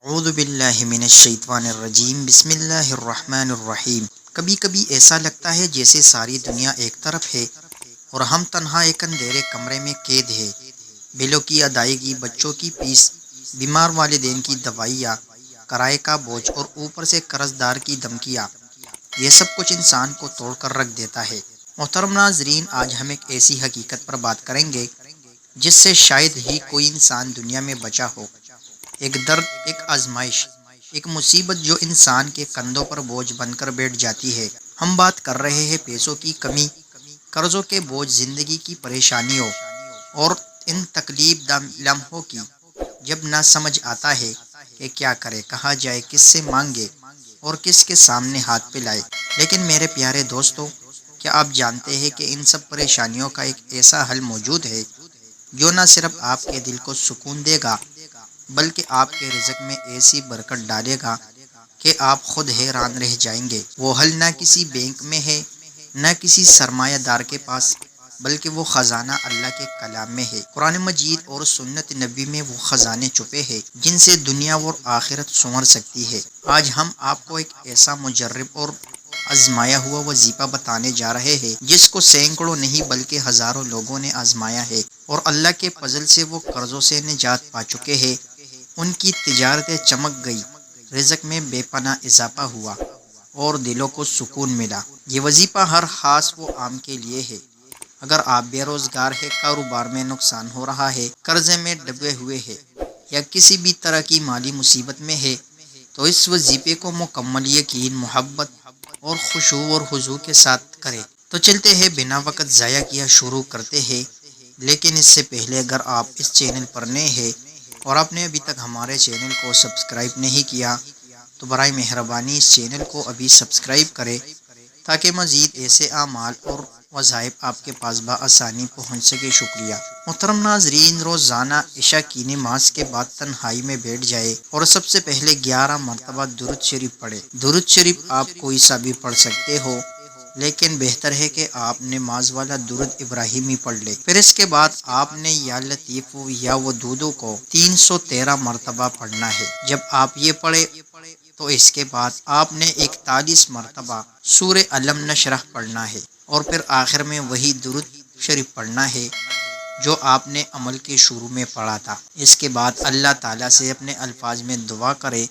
اعوذ باللہ من الشیطان الرجیم بسم اللہ الرحمن الرحیم۔ کبھی کبھی ایسا لگتا ہے جیسے ساری دنیا ایک طرف ہے اور ہم تنہا ایک اندھیرے کمرے میں قید ہے۔ بلوں کی ادائیگی، بچوں کی فیس، بیمار والدین کی دوائیاں، کرائے کا بوجھ اور اوپر سے قرض دار کی دھمکیاں، یہ سب کچھ انسان کو توڑ کر رکھ دیتا ہے۔ محترم ناظرین، آج ہم ایک ایسی حقیقت پر بات کریں گے جس سے شاید ہی کوئی انسان دنیا میں بچا ہو۔ ایک درد، ایک آزمائش، ایک مصیبت جو انسان کے کندھوں پر بوجھ بن کر بیٹھ جاتی ہے۔ ہم بات کر رہے ہیں پیسوں کی کمی، قرضوں کے بوجھ، زندگی کی پریشانیوں اور ان تکلیف دہ لمحوں کی جب نہ سمجھ آتا ہے کہ کیا کرے، کہاں جائے، کس سے مانگے اور کس کے سامنے ہاتھ پھیلائے۔ لیکن میرے پیارے دوستو، کیا آپ جانتے ہیں کہ ان سب پریشانیوں کا ایک ایسا حل موجود ہے جو نہ صرف آپ کے دل کو سکون دے گا بلکہ آپ کے رزق میں ایسی برکت ڈالے گا کہ آپ خود حیران رہ جائیں گے۔ وہ حل نہ کسی بینک میں ہے، نہ کسی سرمایہ دار کے پاس، بلکہ وہ خزانہ اللہ کے کلام میں ہے۔ قرآن مجید اور سنت نبی میں وہ خزانے چھپے ہیں جن سے دنیا اور آخرت سنور سکتی ہے۔ آج ہم آپ کو ایک ایسا مجرب اور آزمایا ہوا وظیفہ بتانے جا رہے ہیں جس کو سینکڑوں نہیں بلکہ ہزاروں لوگوں نے آزمایا ہے اور اللہ کے فضل سے وہ قرضوں سے نجات پا چکے ہیں۔ ان کی تجارتیں چمک گئی، رزق میں بے پناہ اضافہ ہوا اور دلوں کو سکون ملا۔ یہ وظیفہ ہر خاص و عام کے لیے ہے۔ اگر آپ بے روزگار ہیں، کاروبار میں نقصان ہو رہا ہے، قرضے میں ڈوبے ہوئے ہیں یا کسی بھی طرح کی مالی مصیبت میں ہے تو اس وظیفے کو مکمل یقین، محبت اور خشوع اور خضوع کے ساتھ کریں۔ تو چلتے ہیں، بنا وقت ضائع کیا شروع کرتے ہیں۔ لیکن اس سے پہلے اگر آپ اس چینل پر نئے ہیں اور آپ نے ابھی تک ہمارے چینل کو سبسکرائب نہیں کیا تو برائے مہربانی اس چینل کو ابھی سبسکرائب کریں تاکہ مزید ایسے اعمال اور وظائف آپ کے پاس بآسانی پہنچ سکے۔ شکریہ۔ محترم ناظرین، روزانہ عشاء کی نماز کے بعد تنہائی میں بیٹھ جائے اور سب سے پہلے 11 مرتبہ درود شریف پڑھے۔ درود شریف آپ کوئی سا بھی پڑھ سکتے ہو، لیکن بہتر ہے کہ آپ نماز والا درود ابراہیمی پڑھ لیں۔ پھر اس کے بعد آپ نے یا لطیف یا ودودو کو 313 مرتبہ پڑھنا ہے۔ جب آپ یہ پڑھے تو اس کے بعد آپ نے 41 مرتبہ سورہ الم نشرح پڑھنا ہے اور پھر آخر میں وہی درود شریف پڑھنا ہے جو آپ نے عمل کے شروع میں پڑھا تھا۔ اس کے بعد اللہ تعالیٰ سے اپنے الفاظ میں دعا کرے،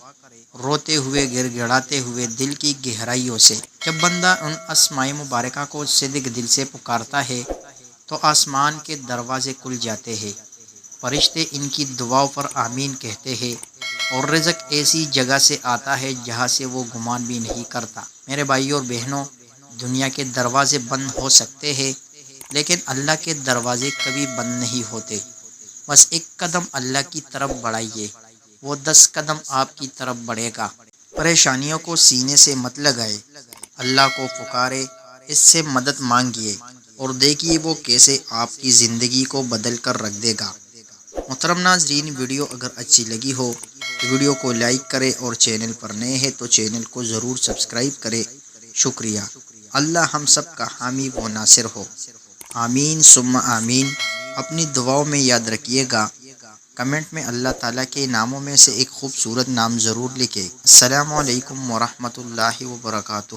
روتے ہوئے، گڑ گڑاتے ہوئے، دل کی گہرائیوں سے۔ جب بندہ ان اسماء مبارکہ کو صدق دل سے پکارتا ہے تو آسمان کے دروازے کھل جاتے ہیں، فرشتے ان کی دعاؤں پر آمین کہتے ہیں اور رزق ایسی جگہ سے آتا ہے جہاں سے وہ گمان بھی نہیں کرتا۔ میرے بھائیوں اور بہنوں، دنیا کے دروازے بند ہو سکتے ہیں لیکن اللہ کے دروازے کبھی بند نہیں ہوتے۔ بس ایک قدم اللہ کی طرف بڑھائیے، وہ 10 قدم آپ کی طرف بڑھے گا۔ پریشانیوں کو سینے سے مت لگائے، اللہ کو پکارے، اس سے مدد مانگیے اور دیکھیے وہ کیسے آپ کی زندگی کو بدل کر رکھ دے گا۔ محترم ناظرین، ویڈیو اگر اچھی لگی ہو تو ویڈیو کو لائک کرے اور چینل پر نئے ہیں تو چینل کو ضرور سبسکرائب کرے۔ شکریہ۔ اللہ ہم سب کا حامی و ناصر ہو۔ آمین ثم آمین۔ اپنی دعاؤں میں یاد رکھیے گا، کمنٹ میں اللہ تعالیٰ کے ناموں میں سے ایک خوبصورت نام ضرور لکھیں۔ السلام علیکم ورحمۃ اللہ وبرکاتہ۔